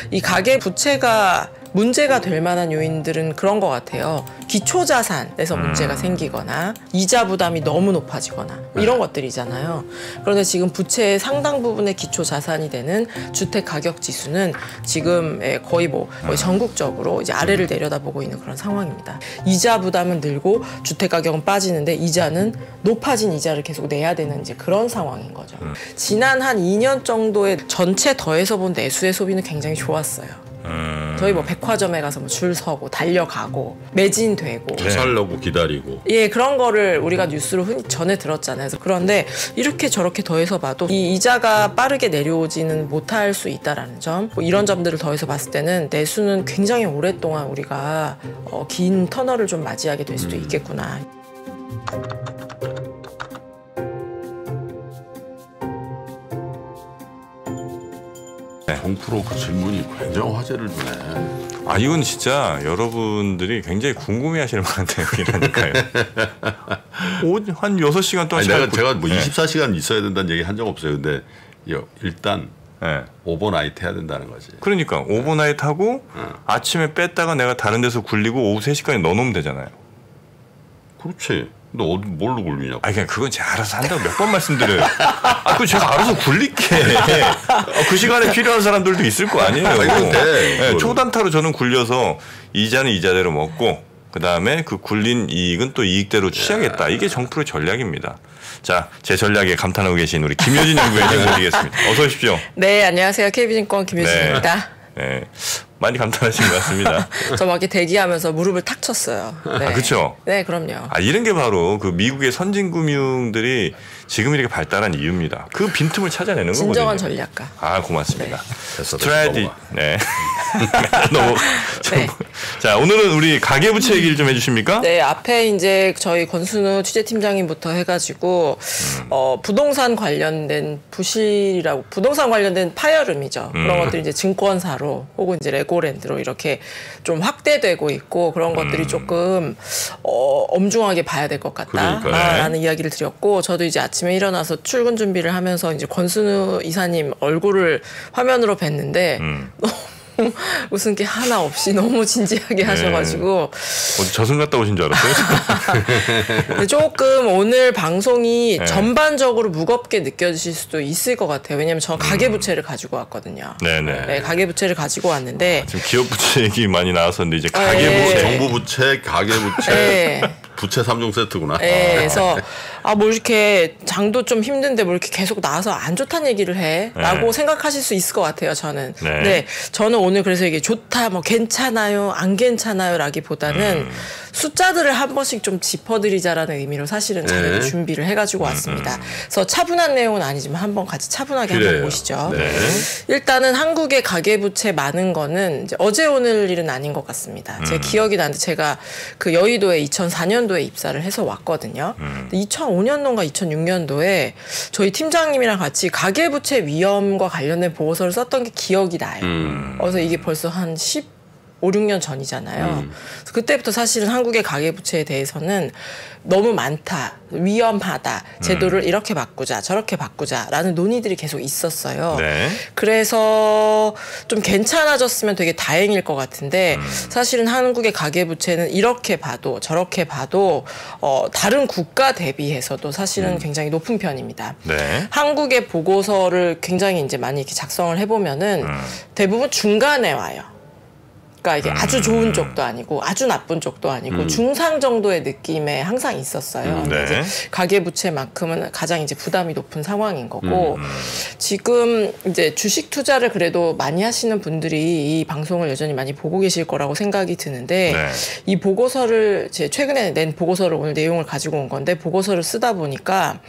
이 가계 부채가 문제가 될 만한 요인들은 그런 것 같아요. 기초자산에서 문제가 생기거나 이자 부담이 너무 높아지거나 이런 것들이잖아요. 그런데 지금 부채의 상당 부분의 기초자산이 되는 주택가격지수는 지금 거의 거의 전국적으로 이제 아래를 내려다보고 있는 그런 상황입니다. 이자 부담은 늘고 주택가격은 빠지는데 이자는 높아진 이자를 계속 내야 되는 이제 그런 상황인 거죠. 지난 한 2년 정도의 전체 더해서 본 내수의 소비는 굉장히 좋았어요. 저희 백화점에 가서 줄 서고 달려가고 매진되고 사려고 기다리고 그런 거를 우리가 뉴스로 흔히 전해 들었잖아요. 그런데 이렇게 저렇게 더해서 봐도 이 이자가 빠르게 내려오지는 못할 수 있다라는 점, 이런 점들을 더해서 봤을 때는 내수는 굉장히 오랫동안 우리가 긴 터널을 좀 맞이하게 될 수도 있겠구나. 0% 그 질문이 굉장히 화제를 주네. 이건 진짜 여러분들이 굉장히 궁금해하시는 만한 내용이라니까요. 한 6시간 동안 제가 24시간 있어야 된다는 얘기 한 적 없어요. 근데 일단 오버나이트 해야 된다는 거지. 그러니까 오버나이트 하고 아침에 뺐다가 내가 다른 데서 굴리고 오후 3시까지 넣어놓으면 되잖아요. 그렇지. 너 뭘로 굴리냐고. 그냥 그건 제가 알아서 한다고 몇 번 말씀드려요. 그거 제가 알아서 굴릴게. 그 시간에 필요한 사람들도 있을 거 아니에요. 초단타로 저는 굴려서 이자는 이자대로 먹고 그다음에 그 굴린 이익은 또 이익대로 취하겠다. 이게 정프로의 전략입니다. 자, 제 전략에 감탄하고 계신 우리 김효진 연구위원님 모시겠습니다. 어서 오십시오. 네, 안녕하세요. KB증권 김효진입니다. 네. 많이 감탄하신 것 같습니다. 저 막 이렇게 대기하면서 무릎을 탁 쳤어요. 네. 그렇죠? 네, 그럼요. 이런 게 바로 그 미국의 선진금융들이 지금 이렇게 발달한 이유입니다. 그 빈틈을 찾아내는 거거든요. 진정한 전략가. 고맙습니다. 네. 스트래티. 네. 자, 오늘은 우리 가계부채 얘기를 좀 해주십니까? 네, 앞에 이제 저희 권순우 취재팀장님부터 해가지고 부동산 관련된 부실이라고 부동산 관련된 파열음이죠. 그런 것들이 이제 증권사로 혹은 이제 레고랜드로 이렇게 좀 확대되고 있고 그런 것들이 조금 엄중하게 봐야 될 것 같다라는 이야기를 드렸고 저도 이제 아침에 일어나서 출근 준비를 하면서 이제 권순우 이사님 얼굴을 화면으로 뵀는데 웃은 게 하나 없이 너무 진지하게 하셔가지고 어디 저승 갔다 오신 줄 알았어요. 조금 오늘 방송이 전반적으로 무겁게 느껴지실 수도 있을 것 같아요. 왜냐하면 저 가계부채를 가지고 왔거든요. 네, 가계부채를 가지고 왔는데 지금 기업부채 얘기 많이 나왔었는데 이제 가계부채, 정부부채, 가계부채 부채 3종 세트구나. 그래서 뭐 이렇게 장도 좀 힘든데 뭐 이렇게 계속 나와서 안 좋다는 얘기를 해라고 생각하실 수 있을 것 같아요. 저는. 네, 저는 오늘 그래서 이게 좋다, 뭐 괜찮아요, 안 괜찮아요라기보다는 숫자들을 한 번씩 좀 짚어드리자라는 의미로 사실은 자료를 준비를 해가지고 왔습니다. 그래서 차분한 내용은 아니지만 한번 같이 차분하게 한번 보시죠. 일단은 한국의 가계부채 많은 거는 이제 어제 오늘 일은 아닌 것 같습니다. 제 기억이 나는데 제가 그 여의도에 2004년도에 입사를 해서 왔거든요. 2005년도인가 2006년도에 저희 팀장님이랑 같이 가계부채 위험과 관련된 보고서를 썼던 게 기억이 나요. 그래서 이게 벌써 한 5, 6년 전이잖아요. 그래서 그때부터 사실은 한국의 가계부채에 대해서는 너무 많다, 위험하다, 제도를 이렇게 바꾸자, 저렇게 바꾸자라는 논의들이 계속 있었어요. 그래서 좀 괜찮아졌으면 되게 다행일 것 같은데 사실은 한국의 가계부채는 이렇게 봐도 저렇게 봐도 다른 국가 대비해서도 사실은 굉장히 높은 편입니다. 한국의 보고서를 굉장히 이제 많이 이렇게 작성을 해보면은 대부분 중간에 와요. 그러니까 이게 아주 좋은 쪽도 아니고 아주 나쁜 쪽도 아니고 중상 정도의 느낌에 항상 있었어요. 이제 가계부채만큼은 가장 이제 부담이 높은 상황인 거고 지금 이제 주식 투자를 그래도 많이 하시는 분들이 이 방송을 여전히 많이 보고 계실 거라고 생각이 드는데 이 보고서를 제 최근에 낸 보고서를 오늘 내용을 가지고 온 건데 보고서를 쓰다 보니까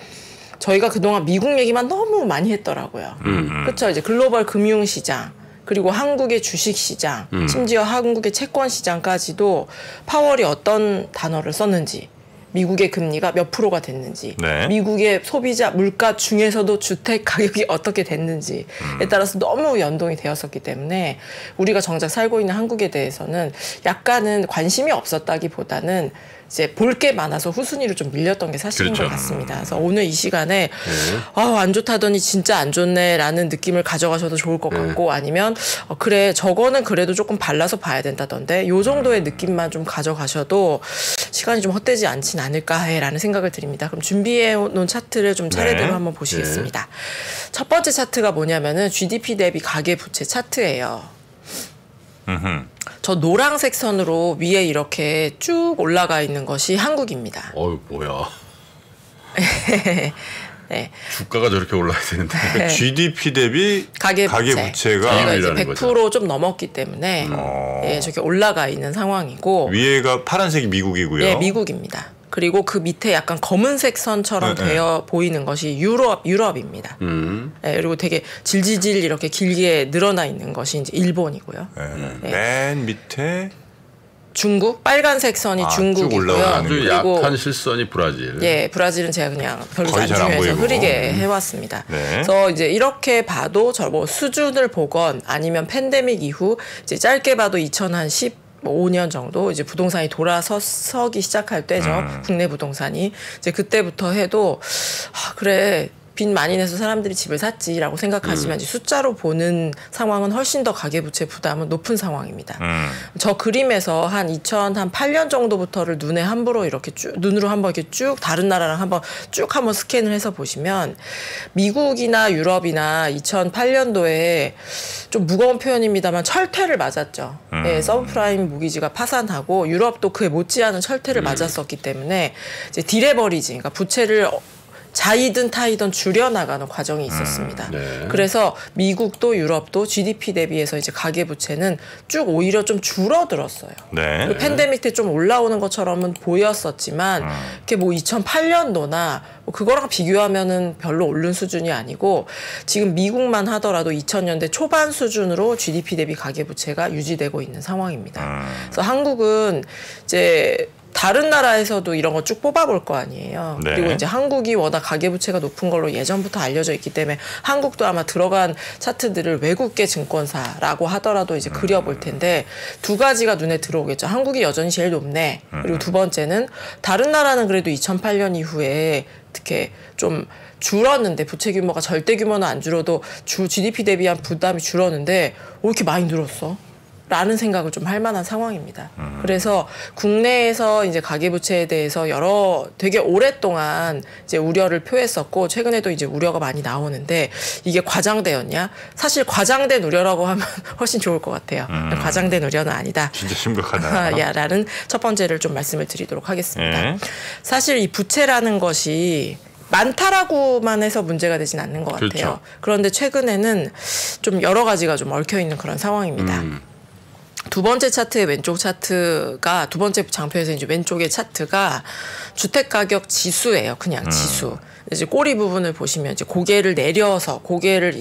저희가 그동안 미국 얘기만 너무 많이 했더라고요. 그렇죠. 이제 글로벌 금융시장 그리고 한국의 주식시장, 심지어 한국의 채권시장까지도 파월이 어떤 단어를 썼는지, 미국의 금리가 몇 프로가 됐는지, 미국의 소비자 물가 중에서도 주택 가격이 어떻게 됐는지에 따라서 너무 연동이 되었었기 때문에 우리가 정작 살고 있는 한국에 대해서는 약간은 관심이 없었다기보다는 이제 볼 게 많아서 후순위로 좀 밀렸던 게 사실인 그렇죠. 것 같습니다. 그래서 오늘 이 시간에 안 좋다더니 진짜 안 좋네라는 느낌을 가져가셔도 좋을 것 같고 아니면 그래 저거는 그래도 조금 발라서 봐야 된다던데 요 정도의 느낌만 좀 가져가셔도 시간이 좀 헛되지 않진 않을까라는 생각을 드립니다. 그럼 준비해 놓은 차트를 좀 차례대로 한번 보시겠습니다. 첫 번째 차트가 뭐냐면은 GDP 대비 가계부채 차트예요. 저 노란색 선으로 위에 이렇게 쭉 올라가 있는 것이 한국입니다. 뭐야. 네. 주가가 저렇게 올라야 되는데. 그러니까 GDP 대비 가계부채가 저희가 이제 100% 좀 넘었기 때문에 저렇게 올라가 있는 상황이고 위에가 파란색이 미국이고요. 네, 미국입니다. 그리고 그 밑에 약간 검은색 선처럼 되어 보이는 것이 유럽입니다. 네, 그리고 되게 질질질 이렇게 길게 늘어나 있는 것이 이제 일본이고요. 네. 맨 밑에 중국 빨간색 선이 중국이고요. 아주 약한 실선이 브라질. 예, 브라질은 제가 그냥 별로 안 잘 안 중요해서 보이고. 흐리게 해왔습니다. 네. 그래서 이제 이렇게 봐도 저 뭐 수준을 보건 아니면 팬데믹 이후 이제 짧게 봐도 2015년 정도 이제 부동산이 돌아서기 시작할 때죠. 국내 부동산이 이제 그때부터 해도 그래. 빚 많이 내서 사람들이 집을 샀지라고 생각하지만 이제 숫자로 보는 상황은 훨씬 더 가계부채 부담은 높은 상황입니다. 저 그림에서 한 2008년 정도부터를 눈에 함부로 이렇게 눈으로 한번 이렇게 쭉 다른 나라랑 한번 스캔을 해서 보시면 미국이나 유럽이나 2008년도에 좀 무거운 표현입니다만 철퇴를 맞았죠. 예, 서브프라임 모기지가 파산하고 유럽도 그에 못지않은 철퇴를 맞았었기 때문에 이제 디레버리징, 그러니까 부채를 자이든 타이든 줄여나가는 과정이 있었습니다. 네. 그래서 미국도 유럽도 GDP 대비해서 이제 가계부채는 쭉 오히려 좀 줄어들었어요. 네. 그 팬데믹 때 좀 올라오는 것처럼은 보였었지만 이렇게 뭐 2008년도나 뭐 그거랑 비교하면은 별로 오른 수준이 아니고 지금 미국만 하더라도 2000년대 초반 수준으로 GDP 대비 가계부채가 유지되고 있는 상황입니다. 그래서 한국은 이제 다른 나라에서도 이런 거 쭉 뽑아볼 거 아니에요. 네. 그리고 이제 한국이 워낙 가계부채가 높은 걸로 예전부터 알려져 있기 때문에 한국도 아마 들어간 차트들을 외국계 증권사라고 하더라도 이제 그려볼 텐데 두 가지가 눈에 들어오겠죠. 한국이 여전히 제일 높네. 그리고 두 번째는 다른 나라는 그래도 2008년 이후에 어떻게 좀 줄었는데 부채 규모가 절대 규모는 안 줄어도 GDP 대비한 부담이 줄었는데 왜 이렇게 많이 늘었어? 라는 생각을 좀 할 만한 상황입니다. 그래서 국내에서 이제 가계부채에 대해서 되게 오랫동안 이제 우려를 표했었고 최근에도 이제 우려가 많이 나오는데 이게 과장되었냐? 사실 과장된 우려라고 하면 훨씬 좋을 것 같아요. 과장된 우려는 아니다. 진짜 심각하다. 라는 첫 번째를 좀 말씀을 드리도록 하겠습니다. 사실 이 부채라는 것이 많다라고만 해서 문제가 되진 않는 것 같아요. 그렇죠. 그런데 최근에는 좀 여러 가지가 좀 얽혀 있는 그런 상황입니다. 두 번째 차트의 왼쪽 차트가 두 번째 장표에서 이제 왼쪽의 차트가 주택 가격 지수예요. 그냥 지수. 이제 꼬리 부분을 보시면 이제 고개를 내려서 고개를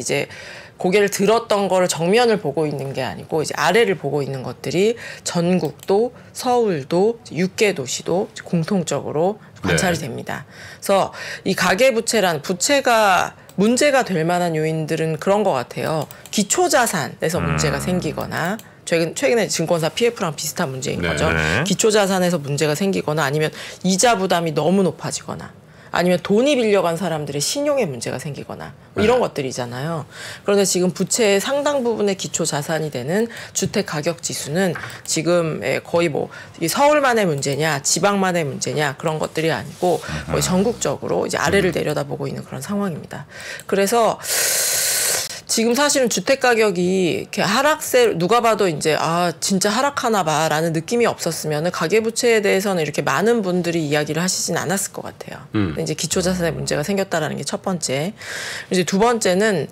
들었던 거를 정면을 보고 있는 게 아니고 이제 아래를 보고 있는 것들이 전국도 서울도 6개 도시도 공통적으로 관찰이 됩니다. 그래서 이 가계부채란 부채가 문제가 될 만한 요인들은 그런 것 같아요. 기초자산에서 문제가 생기거나 최근에 증권사 PF랑 비슷한 문제인 거죠. 기초자산에서 문제가 생기거나 아니면 이자 부담이 너무 높아지거나 아니면 돈이 빌려간 사람들의 신용에 문제가 생기거나 뭐 이런 것들이잖아요. 그런데 지금 부채의 상당 부분의 기초자산이 되는 주택가격지수는 지금 거의 뭐 서울만의 문제냐 지방만의 문제냐 그런 것들이 아니고 거의 전국적으로 이제 아래를 내려다보고 있는 그런 상황입니다. 그래서 지금 사실은 주택 가격이 이렇게 하락세 누가 봐도 이제 진짜 하락하나 봐라는 느낌이 없었으면은 가계부채에 대해서는 이렇게 많은 분들이 이야기를 하시진 않았을 것 같아요. 근데 이제 기초자산에 문제가 생겼다라는 게 첫 번째. 이제 두 번째는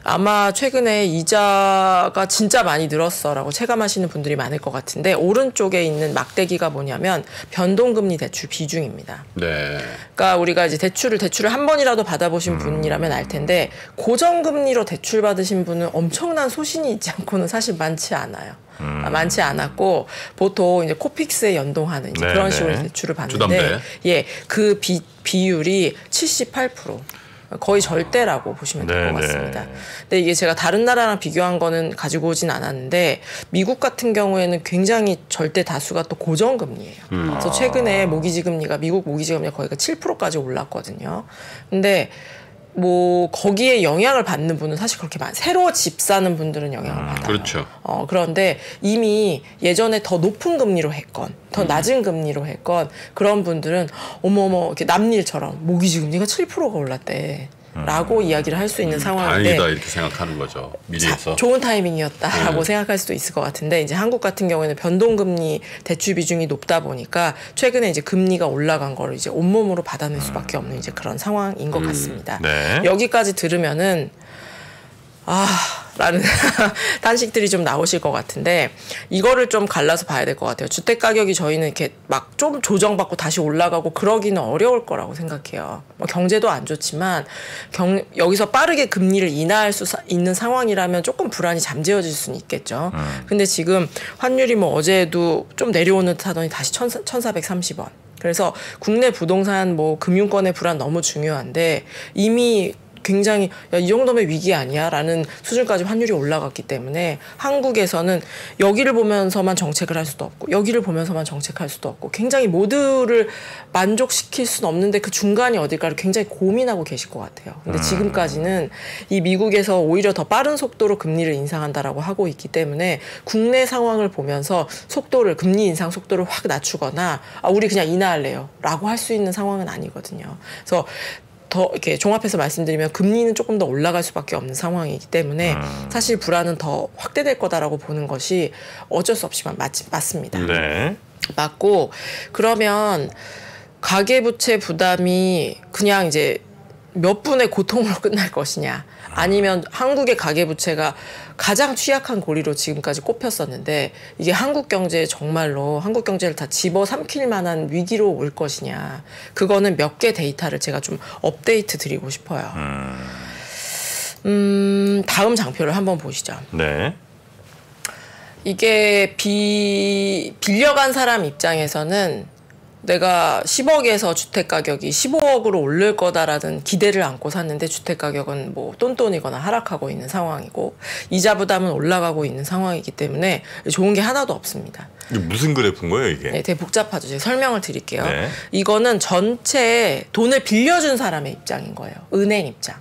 아마 최근에 이자가 진짜 많이 늘었어라고 체감하시는 분들이 많을 것 같은데 오른쪽에 있는 막대기가 뭐냐면 변동금리 대출 비중입니다. 네. 그러니까 우리가 이제 대출을 한 번이라도 받아보신 분이라면 알 텐데 고정금리로 대출 받으신 분은 엄청난 소신이 있지 않고는 사실 많지 않아요. 많지 않았고 보통 이제 코픽스에 연동하는 이제 그런 식으로 대출을 받는데 그 비율이 78%. 거의 절대라고 보시면 될 것 같습니다. 근데 이게 제가 다른 나라랑 비교한 거는 가지고 오진 않았는데 미국 같은 경우에는 굉장히 절대 다수가 또 고정금리예요. 그래서 최근에 모기지금리가 미국 모기지금리가 거의가 7%까지 올랐거든요. 근데 뭐 거기에 영향을 받는 분은 사실 그렇게 새로 집 사는 분들은 영향을 받아요. 그렇죠. 그런데 이미 예전에 더 높은 금리로 했건 더 낮은 금리로 했건 그런 분들은 어머어머 이렇게 남일처럼 모기지금리가 7%가 올랐대. 라고 이야기를 할 수 있는 상황인데 다행이다 이렇게 생각하는 거죠. 미래에서. 좋은 타이밍이었다라고 생각할 수도 있을 것 같은데 이제 한국 같은 경우에는 변동금리 대출 비중이 높다 보니까 최근에 이제 금리가 올라간 거를 이제 온몸으로 받아낼 수밖에 없는 이제 그런 상황인 것 같습니다. 여기까지 들으면은 라는 단식들이 좀 나오실 것 같은데 이거를 좀 갈라서 봐야 될 것 같아요. 주택 가격이 저희는 이렇게 막 좀 조정받고 다시 올라가고 그러기는 어려울 거라고 생각해요. 뭐 경제도 안 좋지만 여기서 빠르게 금리를 인하할 수 있는 상황이라면 조금 불안이 잠재워질 수는 있겠죠. 근데 지금 환율이 뭐 어제도 좀 내려오는 듯 하더니 다시 1,430원. 그래서 국내 부동산 뭐 금융권의 불안 너무 중요한데 이미 굉장히 이 정도면 위기 아니야? 라는 수준까지 환율이 올라갔기 때문에 한국에서는 여기를 보면서만 정책을 할 수도 없고 여기를 보면서만 정책할 수도 없고 굉장히 모두를 만족시킬 수는 없는데 그 중간이 어딜까를 굉장히 고민하고 계실 것 같아요. 근데 지금까지는 이 미국에서 오히려 더 빠른 속도로 금리를 인상한다라고 하고 있기 때문에 국내 상황을 보면서 금리 인상 속도를 확 낮추거나 우리 그냥 인하할래요 라고 할 수 있는 상황은 아니거든요. 그래서 더 이렇게 종합해서 말씀드리면 금리는 조금 더 올라갈 수밖에 없는 상황이기 때문에 사실 불안은 더 확대될 거다라고 보는 것이 어쩔 수 없지만 맞습니다. 네. 맞고 그러면 가계부채 부담이 그냥 이제 몇 분의 고통으로 끝날 것이냐 아니면 한국의 가계부채가 가장 취약한 고리로 지금까지 꼽혔었는데 이게 한국 경제에 정말로 한국 경제를 다 집어삼킬 만한 위기로 올 것이냐 그거는 몇 개 데이터를 제가 좀 업데이트 드리고 싶어요. 다음 장표를 한번 보시죠. 네. 이게 빌려간 사람 입장에서는 내가 10억에서 주택 가격이 15억으로 오를 거다라는 기대를 안고 샀는데 주택 가격은 뭐 똔똔이거나 하락하고 있는 상황이고 이자 부담은 올라가고 있는 상황이기 때문에 좋은 게 하나도 없습니다. 이게 무슨 그래프인 거예요, 이게? 네, 되게 복잡하죠. 제가 설명을 드릴게요. 네. 이거는 전체 돈을 빌려준 사람의 입장인 거예요. 은행 입장.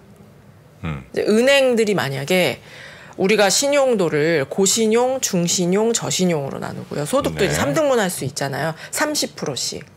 이제 은행들이 만약에 우리가 신용도를 고신용, 중신용, 저신용으로 나누고요. 소득도 이제 3등분 할 수 있잖아요. 30%씩.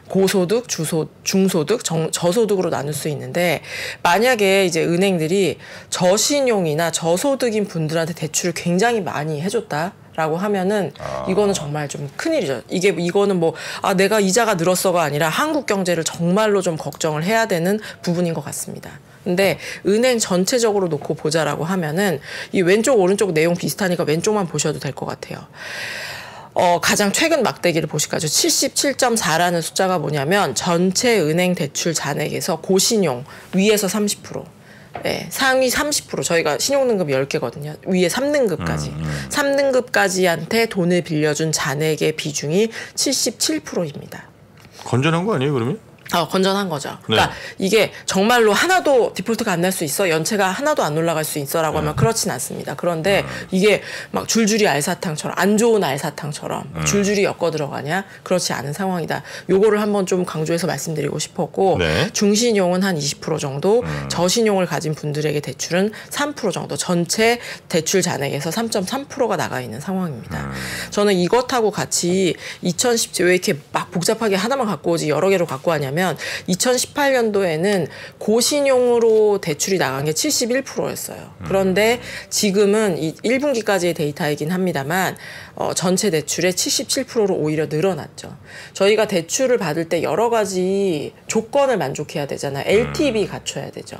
고소득, 중소득, 저소득으로 나눌 수 있는데 만약에 이제 은행들이 저신용이나 저소득인 분들한테 대출을 굉장히 많이 해줬다라고 하면은 이거는 정말 좀 큰일이죠. 이거는 뭐 내가 이자가 늘었어가 아니라 한국 경제를 정말로 좀 걱정을 해야 되는 부분인 것 같습니다. 근데 은행 전체적으로 놓고 보자라고 하면은 이 왼쪽 오른쪽 내용 비슷하니까 왼쪽만 보셔도 될 것 같아요. 가장 최근 막대기를 보실까요? 77.4라는 숫자가 뭐냐면 전체 은행 대출 잔액에서 고신용 위에서 30%, 네, 상위 30%. 저희가 신용등급 10개거든요. 위에 3등급까지. 3등급까지한테 돈을 빌려준 잔액의 비중이 77%입니다. 건전한 거 아니에요, 그러면? 건전한 거죠. 그러니까 이게 정말로 하나도 디폴트가 안 날 수 있어, 연체가 하나도 안 올라갈 수 있어라고 하면 그렇진 않습니다. 그런데 이게 막 줄줄이 알사탕처럼 안 좋은 알사탕처럼 줄줄이 엮어 들어가냐? 그렇지 않은 상황이다. 요거를 한번 좀 강조해서 말씀드리고 싶었고 중신용은 한 20% 정도, 저신용을 가진 분들에게 대출은 3% 정도, 전체 대출 잔액에서 3.3%가 나가 있는 상황입니다. 저는 이것하고 같이 2017 왜 이렇게 막 복잡하게 하나만 갖고 오지 여러 개로 갖고 왔냐면 2018년도에는 고신용으로 대출이 나간 게 71%였어요. 그런데 지금은 이 1분기까지의 데이터이긴 합니다만 전체 대출의 77%로 오히려 늘어났죠. 저희가 대출을 받을 때 여러 가지 조건을 만족해야 되잖아요. LTV 갖춰야 되죠.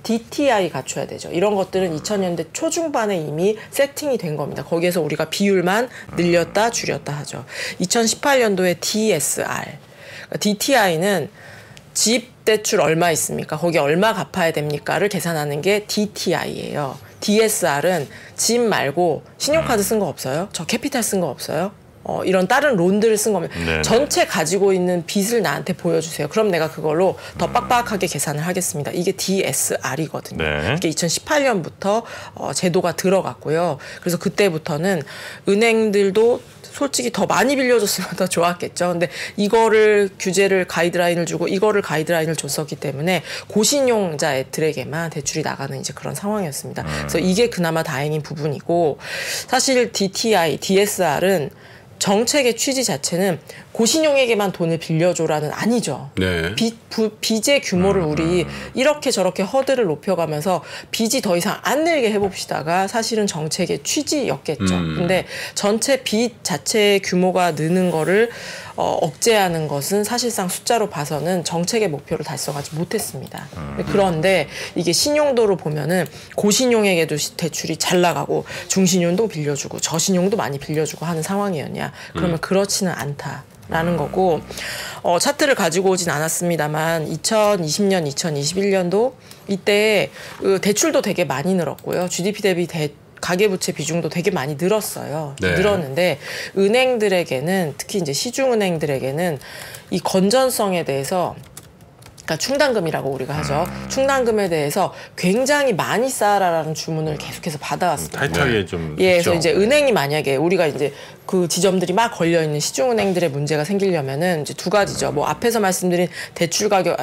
DTI 갖춰야 되죠. 이런 것들은 2000년대 초중반에 이미 세팅이 된 겁니다. 거기에서 우리가 비율만 늘렸다 줄였다 하죠. 2018년도에 DSR DTI는 집 대출 얼마 있습니까? 거기 얼마 갚아야 됩니까를 계산하는 게 DTI예요. DSR은 집 말고 신용카드 쓴 거 없어요? 저 캐피탈 쓴 거 없어요? 이런 다른 론들을 쓴 겁니다. 네네. 전체 가지고 있는 빚을 나한테 보여주세요. 그럼 내가 그걸로 더 빡빡하게 계산을 하겠습니다. 이게 DSR이거든요. 네. 이게 2018년부터 제도가 들어갔고요. 그래서 그때부터는 은행들도 솔직히 더 많이 빌려줬으면 더 좋았겠죠. 근데 이거를 규제를 가이드라인을 주고 이거를 가이드라인을 줬었기 때문에 고신용자들에게만 대출이 나가는 이제 그런 상황이었습니다. 그래서 이게 그나마 다행인 부분이고 사실 DTI, DSR은 정책의 취지 자체는 고신용에게만 돈을 빌려줘라는 아니죠. 네. 빚의 규모를 우리 이렇게 저렇게 허들을 높여가면서 빚이 더 이상 안 늘게 해봅시다가 사실은 정책의 취지였겠죠. 근데 전체 빚 자체의 규모가 느는 거를 억제하는 것은 사실상 숫자로 봐서는 정책의 목표를 달성하지 못했습니다. 그런데 이게 신용도로 보면은 고신용에게도 대출이 잘 나가고 중신용도 빌려주고 저신용도 많이 빌려주고 하는 상황이었냐? 그러면 그렇지는 않다라는 거고 차트를 가지고 오진 않았습니다만 2020년, 2021년도 이때 대출도 되게 많이 늘었고요. GDP 대비 가계부채 비중도 되게 많이 늘었어요. 네. 늘었는데 은행들에게는 특히 이제 시중은행들에게는 이 건전성에 대해서 그러니까 충당금이라고 우리가 하죠. 충당금에 대해서 굉장히 많이 쌓아라라는 주문을 계속해서 받아왔습니다. 타이트하게 좀. 예, 그래서 이제 은행이 만약에 우리가 이제 그 지점들이 막 걸려 있는 시중은행들의 문제가 생기려면은 이제 두 가지죠. 뭐 앞에서 말씀드린 대출 가격,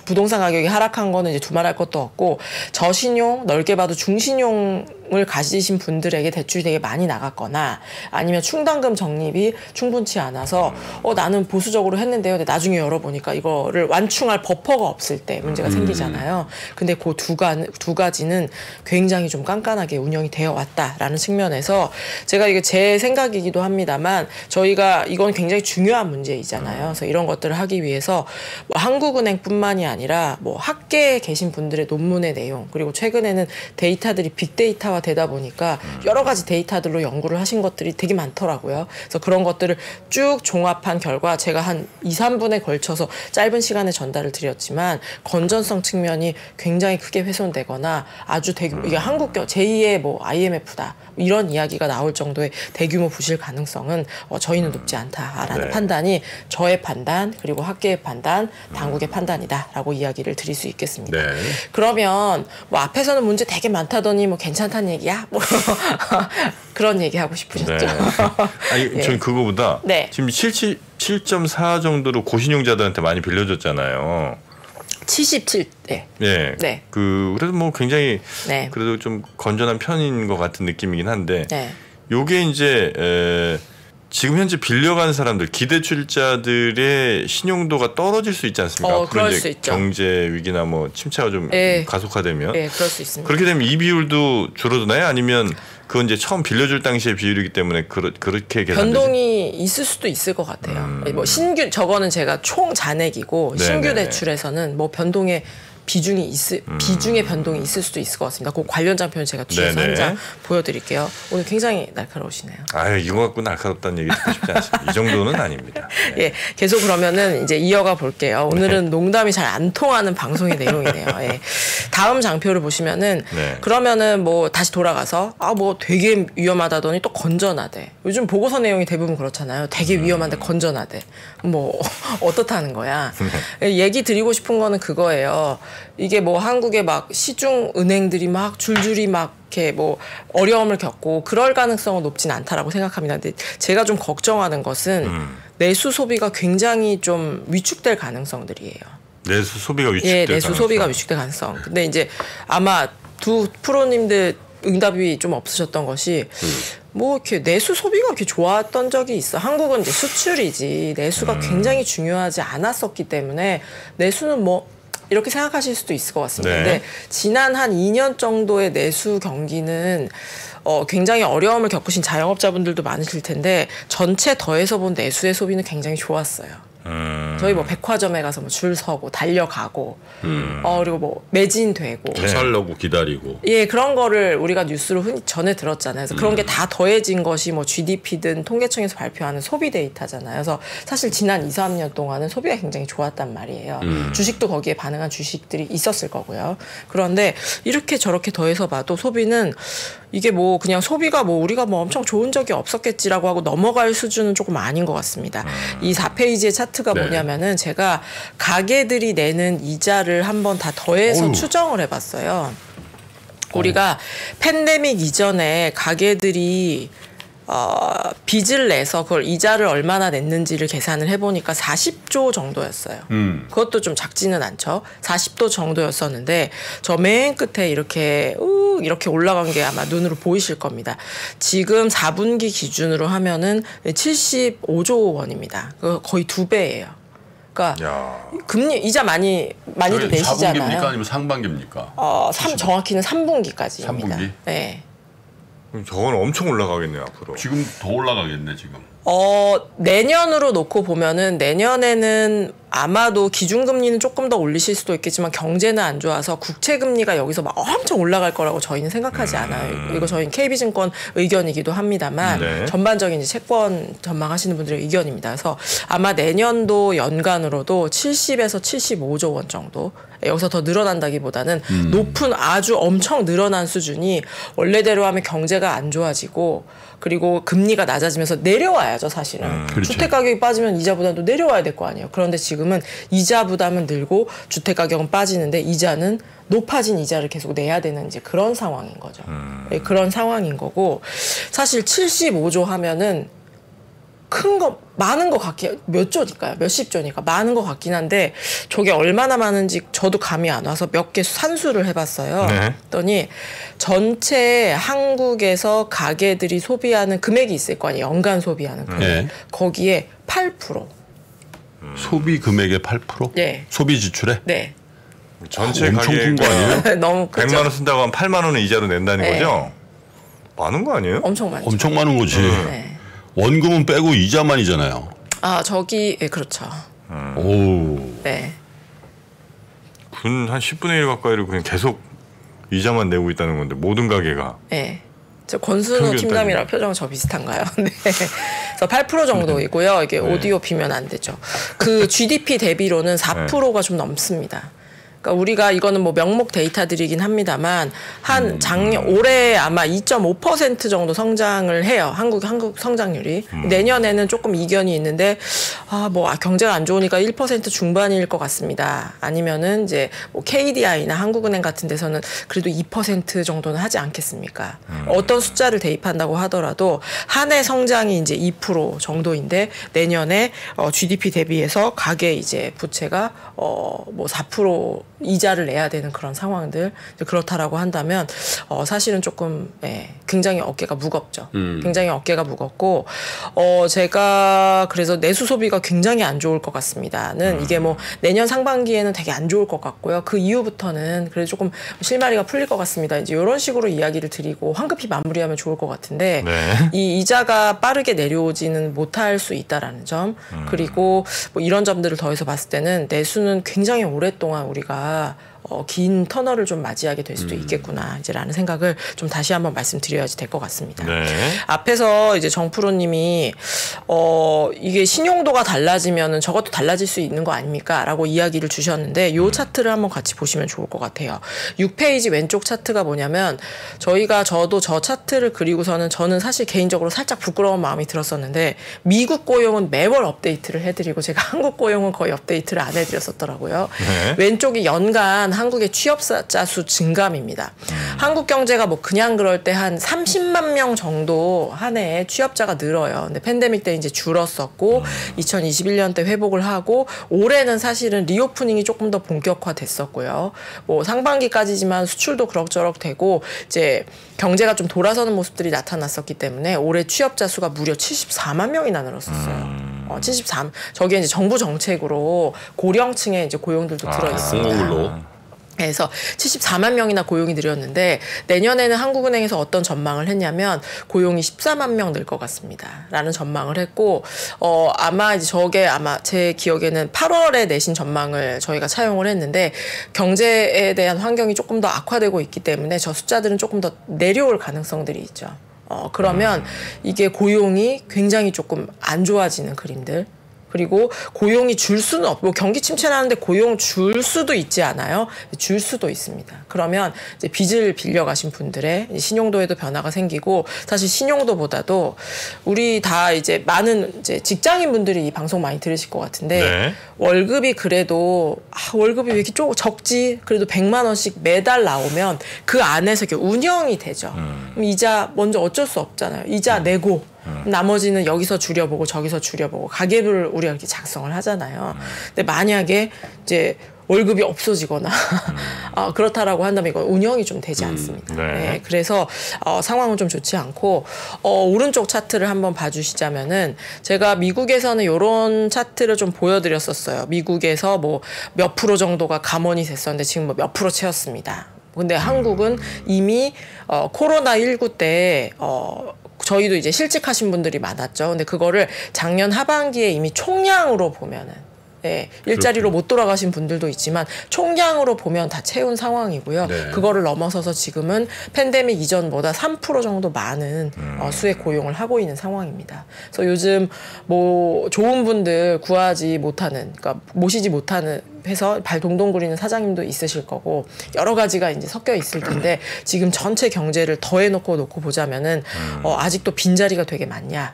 부동산 가격이 하락한 거는 이제 두말할 것도 없고 저신용, 넓게 봐도 중신용을 가지신 분들에게 대출이 되게 많이 나갔거나 아니면 충당금 적립이 충분치 않아서 나는 보수적으로 했는데요. 근데 나중에 열어보니까 이거를 완충할 버퍼가 없을 때 문제가 생기잖아요. 근데 그 두 가지는 굉장히 좀 깐깐하게 운영이 되어 왔다라는 측면에서 제가 이게 제 생각이기도 합니다만 저희가 이건 굉장히 중요한 문제이잖아요. 그래서 이런 것들을 하기 위해서 뭐 한국은행뿐만이 아니라 뭐 학계에 계신 분들의 논문의 내용 그리고 최근에는 데이터들이 빅데이터화 되다 보니까 여러 가지 데이터들로 연구를 하신 것들이 되게 많더라고요. 그래서 그런 것들을 쭉 종합한 결과 제가 한 2, 3분에 걸쳐서 짧은 시간에 전달을 드렸지만 건전성 측면이 굉장히 크게 훼손되거나 아주 대규모 이게 한국경 제2의 뭐 IMF다 이런 이야기가 나올 정도의 대규모 부실 가능성은 저희는 높지 않다라는 네. 판단이 저의 판단 그리고 학계의 판단, 당국의 판단이다라고 이야기를 드릴 수 있겠습니다. 네. 그러면 뭐 앞에서는 문제 되게 많다더니 뭐 괜찮다는 얘기야? 뭐 그런 얘기 하고 싶으셨죠? 네. 아니, 예. 전 그거보다 네. 지금 7.4 정도로 고신용자들한테 많이 빌려줬잖아요. 77. 네. 예. 네. 그래도 뭐 굉장히 네. 그래도 좀 건전한 편인 것 같은 느낌이긴 한데 네. 요게 이제 지금 현재 빌려간 사람들 기대출자들의 신용도가 떨어질 수 있지 않습니까? 앞으로 그럴 이제 수 있죠. 경제 위기나 뭐 침체가 좀 예. 가속화되면 네, 그럴 수 있습니다. 그렇게 되면 이 비율도 줄어드나요? 아니면 그건 이제 처음 빌려줄 당시의 비율이기 때문에 그렇게 계산되죠? 변동이 있을 수도 있을 것 같아요. 뭐 신규 저거는 제가 총 잔액이고 네네네. 신규 대출에서는 뭐 변동의 비중의 변동이 있을 수도 있을 것 같습니다. 그 관련 장표는 제가 뒤에서 네네. 한 장 보여드릴게요. 오늘 굉장히 날카로우시네요. 아유 이거 갖고 날카롭다는 얘기 듣고 싶지 않습니다. 이 정도는 아닙니다. 네. 예, 계속 그러면은 이제 이어가 볼게요. 오늘은 농담이 잘 안 통하는 방송의 내용이네요. 예. 다음 장표를 보시면은 네. 그러면은 뭐 다시 돌아가서 뭐 되게 위험하다더니 또 건전하대. 요즘 보고서 내용이 대부분 그렇잖아요. 되게 위험한데 건전하대. 뭐 어떻다는 거야. 얘기 드리고 싶은 거는 그거예요. 이게 뭐 한국의 막 시중 은행들이 막 줄줄이 막 이렇게 뭐 어려움을 겪고 그럴 가능성은 높진 않다라고 생각합니다. 근데 제가 좀 걱정하는 것은 내수 소비가 굉장히 좀 위축될 가능성들이에요. 내수 소비가 위축될 예, 가능성. 내수 소비가 위축될 가능성. 근데 이제 아마 두 프로님들 응답이 좀 없으셨던 것이 뭐 이렇게 내수 소비가 그렇게 좋았던 적이 있어. 한국은 이제 수출이지 내수가 굉장히 중요하지 않았었기 때문에 내수는 뭐 이렇게 생각하실 수도 있을 것 같습니다. 네. 근데 지난 한 2년 정도의 내수 경기는 굉장히 어려움을 겪으신 자영업자분들도 많으실 텐데 전체 더해서 본 내수의 소비는 굉장히 좋았어요. 저희 뭐 백화점에 가서 뭐 줄 서고 달려가고 그리고 뭐 매진되고 네. 살려고 기다리고 예 그런 거를 우리가 뉴스로 흔히 전해 들었잖아요. 그래서 그런 게 다 더해진 것이 뭐 GDP든 통계청에서 발표하는 소비 데이터잖아요. 그래서 사실 지난 2, 3년 동안은 소비가 굉장히 좋았단 말이에요. 주식도 거기에 반응한 주식들이 있었을 거고요. 그런데 이렇게 저렇게 더해서 봐도 소비는 이게 뭐 그냥 소비가 뭐 우리가 뭐 엄청 좋은 적이 없었겠지라고 하고 넘어갈 수준은 조금 아닌 것 같습니다. 이 4페이지의 차트가 뭐냐면은 제가 가게들이 내는 이자를 한번 다 더해서 추정을 해봤어요. 우리가 팬데믹 이전에 가게들이 빚을 내서 그걸 이자를 얼마나 냈는지를 계산을 해보니까 40조 정도였어요. 그것도 좀 작지는 않죠. 40조 정도였었는데 저 맨 끝에 이렇게 올라간 게 아마 눈으로 보이실 겁니다. 지금 4분기 기준으로 하면은 75조 원입니다. 거의 2배예요. 그러니까 금리 이자 많이들 내시잖아요. 4분기입니까 아니면 상반기입니까? 정확히는 3분기까지입니다. 3분기? 네. 그럼 저건 엄청 올라가겠네요 앞으로. 지금 더 올라가겠네 지금. 내년으로 놓고 보면은 내년에는 아마도 기준금리는 조금 더 올리실 수도 있겠지만 경제는 안 좋아서 국채금리가 여기서 막 엄청 올라갈 거라고 저희는 생각하지 않아요. 이거 저희는 KB증권 의견이기도 합니다만 전반적인 이제 채권 전망하시는 분들의 의견입니다. 그래서 아마 내년도 연간으로도 70에서 75조 원 정도 여기서 더 늘어난다기보다는 높은 아주 엄청 늘어난 수준이 원래대로 하면 경제가 안 좋아지고 그리고 금리가 낮아지면서 내려와야죠 사실은. 그렇죠. 주택가격이 빠지면 이자 부담도 내려와야 될 거 아니에요. 그런데 지금은 이자 부담은 늘고 주택가격은 빠지는데 이자는 높아진 이자를 계속 내야 되는 이제 그런 상황인 거죠. 네, 그런 상황인 거고 사실 75조 하면은 많은 것 같긴, 몇 조니까요? 몇십 조니까 많은 것 같긴 한데 저게 얼마나 많은지 저도 감이 안 와서 몇 개 산수를 해봤어요. 그랬더니 전체 한국에서 가게들이 소비하는 금액이 있을 거 아니에요. 연간 소비하는 금액. 거기에 8%. 소비 금액의 8%? 네. 소비 지출에? 네. 전체 엄청 큰 거 아니에요? 너무 크죠. 100만 원 쓴다고 하면 8만 원을 이자로 낸다는 거죠? 많은 거 아니에요? 엄청 많죠. 엄청 많은 거지. 네. 원금은 빼고 이자만이잖아요. 그렇죠. 오. 네. 한 10분의 1 가까이를 그냥 계속 이자만 내고 있다는 건데 모든 가게가. 네. 저 권순우 팀장이랑 표정은 저 비슷한가요? 네. 그래서 8% 정도이고요. 이게 오디오 비면 안 되죠. 그 GDP 대비로는 4%가 좀 넘습니다. 그러니까 우리가 이거는 뭐 명목 데이터들이긴 합니다만 올해 아마 2.5% 정도 성장을 해요. 한국 성장률이. 내년에는 조금 이견이 있는데 경제가 안 좋으니까 1% 중반일 것 같습니다. 아니면은 이제 뭐 KDI나 한국은행 같은 데서는 그래도 2% 정도는 하지 않겠습니까? 어떤 숫자를 대입한다고 하더라도 한 해 성장이 이제 2% 정도인데 내년에 GDP 대비해서 가계 이제 부채가 뭐 4% 이자를 내야 되는 그런 상황들 그렇다라고 한다면 사실은 조금 굉장히 어깨가 무겁죠. 굉장히 어깨가 무겁고 제가 그래서 내수 소비가 굉장히 안 좋을 것 같습니다는 이게 뭐 내년 상반기에는 되게 안 좋을 것 같고요. 그 이후부터는 그래도 조금 실마리가 풀릴 것 같습니다. 이제 이런 식으로 이야기를 드리고 황급히 마무리하면 좋을 것 같은데 이 이자가 빠르게 내려오지는 못할 수 있다라는 점 그리고 뭐 이런 점들을 더해서 봤을 때는 내수는 굉장히 오랫동안 우리가 긴 터널을 좀 맞이하게 될 수도 있겠구나 이제라는 생각을 좀 다시 한번 말씀드려야지 될 것 같습니다. 앞에서 이제 정프로님이 이게 신용도가 달라지면은 저것도 달라질 수 있는 거 아닙니까?라고 이야기를 주셨는데 이 차트를 한번 같이 보시면 좋을 것 같아요. 6페이지 왼쪽 차트가 뭐냐면 저도 저 차트를 그리고서는 저는 사실 개인적으로 살짝 부끄러운 마음이 들었었는데 미국 고용은 매월 업데이트를 해드리고 제가 한국 고용은 거의 업데이트를 안 해드렸었더라고요. 왼쪽이 연간 한국의 취업자 수 증감입니다. 한국 경제가 뭐 그냥 그럴 때 한 30만 명 정도 한 해에 취업자가 늘어요. 근데 팬데믹 때 이제 줄었었고 2021년 때 회복을 하고 올해는 사실은 리오프닝이 조금 더 본격화됐었고요. 뭐 상반기까지지만 수출도 그럭저럭 되고 이제 경제가 좀 돌아서는 모습들이 나타났었기 때문에 올해 취업자 수가 무려 74만 명이나 늘었었어요. 73. 저게 이제 정부 정책으로 고령층의 이제 고용들도 들어 있습니다. 그래서 74만 명이나 고용이 늘었는데 내년에는 한국은행에서 어떤 전망을 했냐면 고용이 14만 명 늘 것 같습니다. 라는 전망을 했고 아마 이제 아마 제 기억에는 8월에 내신 전망을 저희가 차용을 했는데 경제에 대한 환경이 조금 더 악화되고 있기 때문에 저 숫자들은 조금 더 내려올 가능성들이 있죠. 그러면 이게 고용이 굉장히 조금 안 좋아지는 그림들 그리고 고용이 줄 수는 없고 경기 침체라는데 고용 줄 수도 있지 않아요? 줄 수도 있습니다. 그러면 이제 빚을 빌려가신 분들의 신용도에도 변화가 생기고 사실 신용도보다도 우리 다 이제 많은 이제 직장인 분들이 이 방송 많이 들으실 것 같은데 네. 월급이 그래도 월급이 왜 이렇게 적지? 그래도 100만 원씩 매달 나오면 그 안에서 이렇게 운영이 되죠. 그럼 이자 먼저 어쩔 수 없잖아요. 이자 내고 나머지는 여기서 줄여보고 저기서 줄여보고 가계부를 우리가 이렇게 작성을 하잖아요. 근데 만약에 이제 월급이 없어지거나 그렇다라고 한다면 이건 운영이 좀 되지 않습니다. 네. 네, 그래서 상황은 좀 좋지 않고 오른쪽 차트를 한번 봐주시자면은 제가 미국에서는 이런 차트를 좀 보여드렸었어요. 미국에서 뭐 몇 프로 정도가 감원이 됐었는데 지금 뭐 몇 프로 채웠습니다. 근데 한국은 이미 코로나19 때 저희도 이제 실직하신 분들이 많았죠. 근데 그거를 작년 하반기에 이미 총량으로 보면은 네, 일자리로 못 돌아가신 분들도 있지만 총량으로 보면 다 채운 상황이고요. 네. 그거를 넘어서서 지금은 팬데믹 이전보다 3% 정도 많은 수의 고용을 하고 있는 상황입니다. 그래서 요즘 뭐 좋은 분들 구하지 못하는, 그러니까 모시지 못하는 해서 발 동동 구리는 사장님도 있으실 거고 여러 가지가 이제 섞여 있을 텐데 지금 전체 경제를 더해놓고 보자면은 아직도 빈자리가 되게 많냐.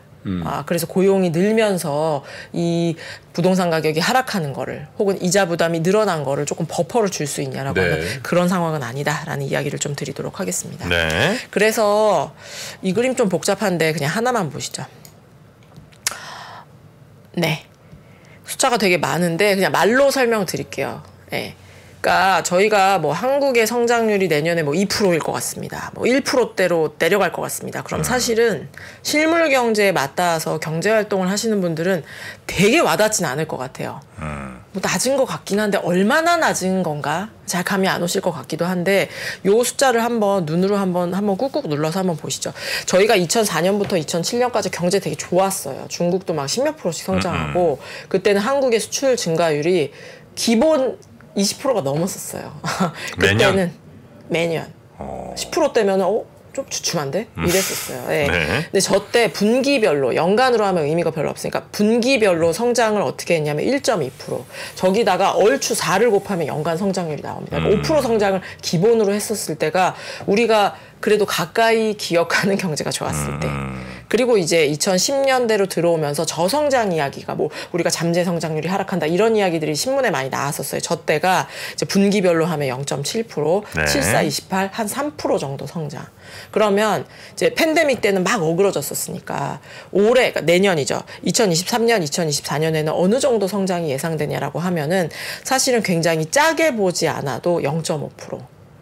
그래서 고용이 늘면서 이 부동산 가격이 하락하는 거를 혹은 이자 부담이 늘어난 거를 조금 버퍼를 줄 수 있냐라고 네. 하면 그런 상황은 아니다라는 이야기를 좀 드리도록 하겠습니다. 네. 그래서 이 그림 좀 복잡한데 그냥 하나만 보시죠. 네. 숫자가 되게 많은데 그냥 말로 설명드릴게요. 네. 그러니까 저희가 뭐 한국의 성장률이 내년에 뭐 2%일 것 같습니다. 뭐 1%대로 내려갈 것 같습니다. 그럼 사실은 실물 경제에 맞닿아서 경제 활동을 하시는 분들은 되게 와닿진 않을 것 같아요. 뭐 낮은 것 같긴 한데 얼마나 낮은 건가? 잘 감이 안 오실 것 같기도 한데 요 숫자를 한번 눈으로 한번 꾹꾹 눌러서 한번 보시죠. 저희가 2004년부터 2007년까지 경제 되게 좋았어요. 중국도 막 10몇 %씩 성장하고 그때는 한국의 수출 증가율이 기본 20%가 넘었었어요. 그때는 매년 10%대면 좀 주춤한데? 이랬었어요. 네. 네. 근데 저 때 분기별로 연간으로 하면 의미가 별로 없으니까 분기별로 성장을 어떻게 했냐면 1.2%. 저기다가 얼추 4를 곱하면 연간 성장률이 나옵니다. 5% 성장을 기본으로 했었을 때가 우리가 그래도 가까이 기억하는 경제가 좋았을 때. 그리고 이제 2010년대로 들어오면서 저성장 이야기가 뭐 우리가 잠재 성장률이 하락한다 이런 이야기들이 신문에 많이 나왔었어요. 저 때가 이제 분기별로 하면 0.7%, 네. 74, 28, 한 3% 정도 성장. 그러면 이제 팬데믹 때는 막 어그러졌었으니까 올해, 그러니까 내년이죠. 2023년, 2024년에는 어느 정도 성장이 예상되냐라고 하면은 사실은 굉장히 짜게 보지 않아도 0.5%.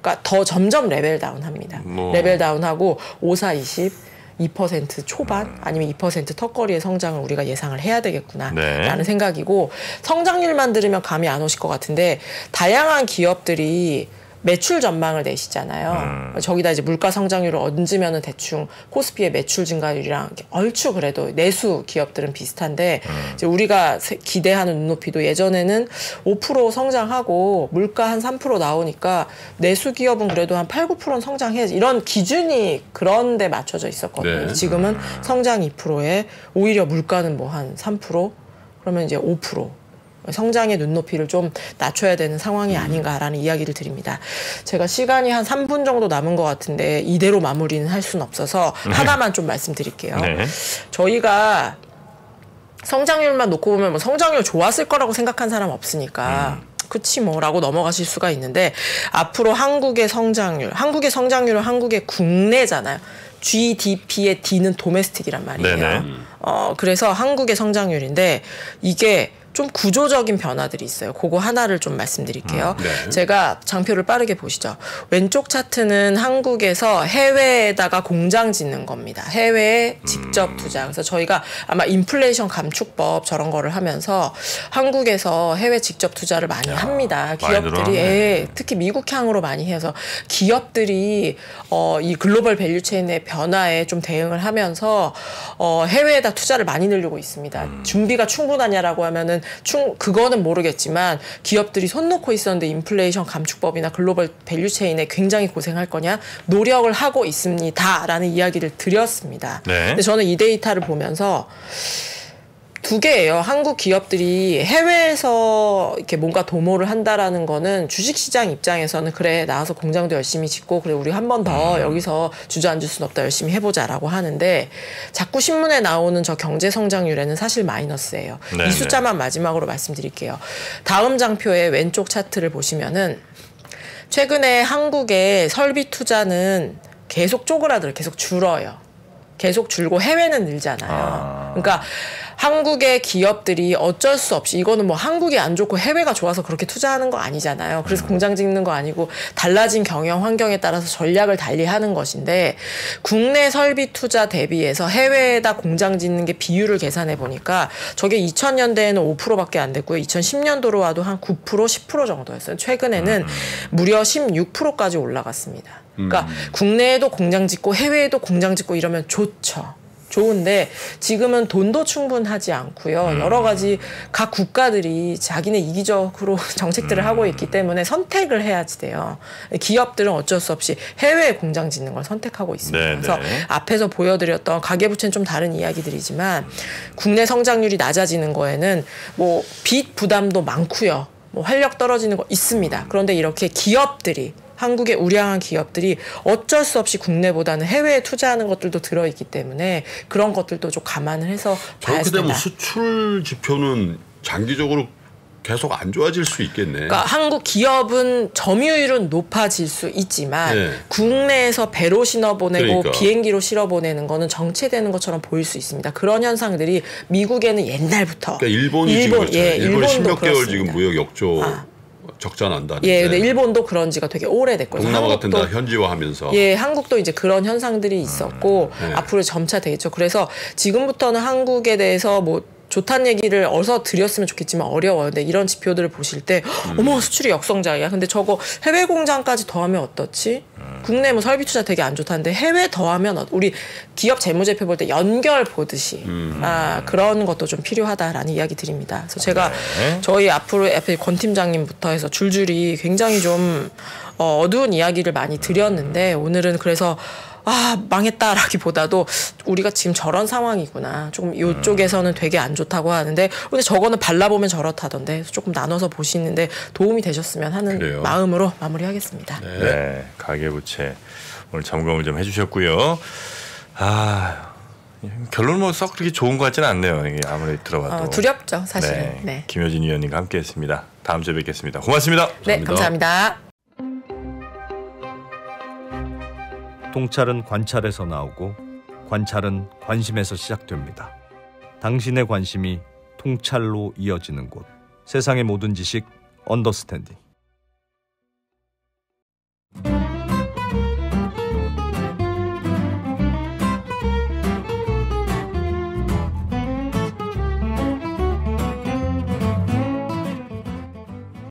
그러니까 더 점점 레벨 다운합니다. 레벨 다운하고 5, 4, 20, 2% 초반 아니면 2% 턱걸이의 성장을 우리가 예상을 해야 되겠구나라는 생각이고 성장률만 들으면 감이 안 오실 것 같은데 다양한 기업들이 매출 전망을 내시잖아요. 저기다 이제 물가 성장률을 얹으면은 대충 코스피의 매출 증가율이랑 얼추 그래도 내수 기업들은 비슷한데 이제 우리가 기대하는 눈높이도 예전에는 5% 성장하고 물가 한 3% 나오니까 내수 기업은 그래도 한 8, 9%는 성장해야지 이런 기준이 그런 데 맞춰져 있었거든요. 네. 지금은 성장 2%에 오히려 물가는 뭐 한 3% 그러면 이제 5%. 성장의 눈높이를 좀 낮춰야 되는 상황이 아닌가라는 이야기를 드립니다. 제가 시간이 한 3분 정도 남은 것 같은데 이대로 마무리는 할 수는 없어서 하나만 좀 말씀드릴게요. 네. 저희가 성장률만 놓고 보면 뭐 성장률 좋았을 거라고 생각한 사람 없으니까 그치 뭐 라고 넘어가실 수가 있는데 앞으로 한국의 성장률은 한국의 국내잖아요. GDP의 D는 도메스틱이란 말이에요. 네네. 그래서 한국의 성장률인데 이게 좀 구조적인 변화들이 있어요. 그거 하나를 좀 말씀드릴게요. 네. 제가 장표를 빠르게 보시죠. 왼쪽 차트는 한국에서 해외에다가 공장 짓는 겁니다. 해외에 직접 투자. 그래서 저희가 아마 인플레이션 감축법 저런 거를 하면서 한국에서 해외 직접 투자를 많이 합니다. 기업들이 특히 미국향으로 많이 해서 기업들이 이 글로벌 밸류체인의 변화에 좀 대응을 하면서 해외에다 투자를 많이 늘리고 있습니다. 준비가 충분하냐라고 하면은 그거는 모르겠지만 기업들이 손 놓고 있었는데 인플레이션 감축법이나 글로벌 밸류체인에 굉장히 고생할 거냐 노력을 하고 있습니다라는 이야기를 드렸습니다. 네. 근데 저는 이 데이터를 보면서 두 개예요. 한국 기업들이 해외에서 이렇게 뭔가 도모를 한다라는 거는 주식시장 입장에서는 그래 나와서 공장도 열심히 짓고 그래 우리 한 번 더 여기서 주저앉을 순 없다 열심히 해보자라고 하는데 자꾸 신문에 나오는 저 경제 성장률에는 사실 마이너스예요. 이 숫자만 마지막으로 말씀드릴게요. 다음 장표의 왼쪽 차트를 보시면은 최근에 한국의 설비 투자는 계속 쪼그라들어요. 계속 줄어요. 계속 줄고 해외는 늘잖아요. 그러니까 한국의 기업들이 어쩔 수 없이 이거는 뭐 한국이 안 좋고 해외가 좋아서 그렇게 투자하는 거 아니잖아요. 그래서 공장 짓는 거 아니고 달라진 경영 환경에 따라서 전략을 달리하는 것인데 국내 설비 투자 대비해서 해외에다 공장 짓는 게 비율을 계산해 보니까 저게 2000년대에는 5%밖에 안 됐고요. 2010년도로 와도 한 9%, 10% 정도였어요. 최근에는 무려 16%까지 올라갔습니다. 그러니까 국내에도 공장 짓고 해외에도 공장 짓고 이러면 좋죠. 좋은데 지금은 돈도 충분하지 않고요. 여러 가지 각 국가들이 자기네 이기적으로 정책들을 하고 있기 때문에 선택을 해야지 돼요. 기업들은 어쩔 수 없이 해외에 공장 짓는 걸 선택하고 있습니다. 네네. 그래서 앞에서 보여드렸던 가계부채는 좀 다른 이야기들이지만 국내 성장률이 낮아지는 거에는 뭐 빚 부담도 많고요. 뭐 활력 떨어지는 거 있습니다. 그런데 이렇게 기업들이 한국의 우량한 기업들이 어쩔 수 없이 국내보다는 해외에 투자하는 것들도 들어있기 때문에 그런 것들도 좀 감안을 해서 봐야 저렇게 되면 된다. 수출 지표는 장기적으로 계속 안 좋아질 수 있겠네. 그러니까 한국 기업은 점유율은 높아질 수 있지만 국내에서 배로 실어보내고 비행기로 실어보내는 거는 정체되는 것처럼 보일 수 있습니다. 그런 현상들이 미국에는 옛날부터. 그러니까 일본이 지금 그렇죠. 일본이 10몇 개월 지금 무역 역조 적자 난다는데. 예, 근데 일본도 그런 지가 되게 오래됐고. 동남아 같은 데 현지화하면서. 예, 한국도 이제 그런 현상들이 있었고 앞으로 점차 되겠죠. 그래서 지금부터는 한국에 대해서 뭐 좋다는 얘기를 어서 드렸으면 좋겠지만 어려워요. 근데 이런 지표들을 보실 때 어머 수출이 역성장이야. 근데 저거 해외 공장까지 더하면 어떻지? 국내 뭐 설비 투자 되게 안 좋다는데 해외 더하면 우리 기업 재무제표 볼 때 연결 보듯이 그런 것도 좀 필요하다라는 이야기 드립니다. 그래서 제가 저희 앞으로 권 팀장님부터 해서 줄줄이 굉장히 좀 어두운 이야기를 많이 드렸는데 오늘은 그래서 망했다라기보다도 우리가 지금 저런 상황이구나. 조금 이쪽에서는 되게 안 좋다고 하는데 근데 저거는 발라보면 저렇다던데 조금 나눠서 보시는데 도움이 되셨으면 하는 그래요. 마음으로 마무리하겠습니다. 네, 가계부채 오늘 점검을 좀 해주셨고요. 결론은 뭐 썩 그렇게 좋은 것 같지는 않네요. 이게 아무리 들어봐도. 두렵죠, 사실은. 네. 김효진 위원님과 함께했습니다. 다음 주에 뵙겠습니다. 고맙습니다. 네, 감사합니다. 통찰은 관찰에서 나오고 관찰은 관심에서 시작됩니다. 당신의 관심이 통찰로 이어지는 곳. 세상의 모든 지식 언더스탠딩.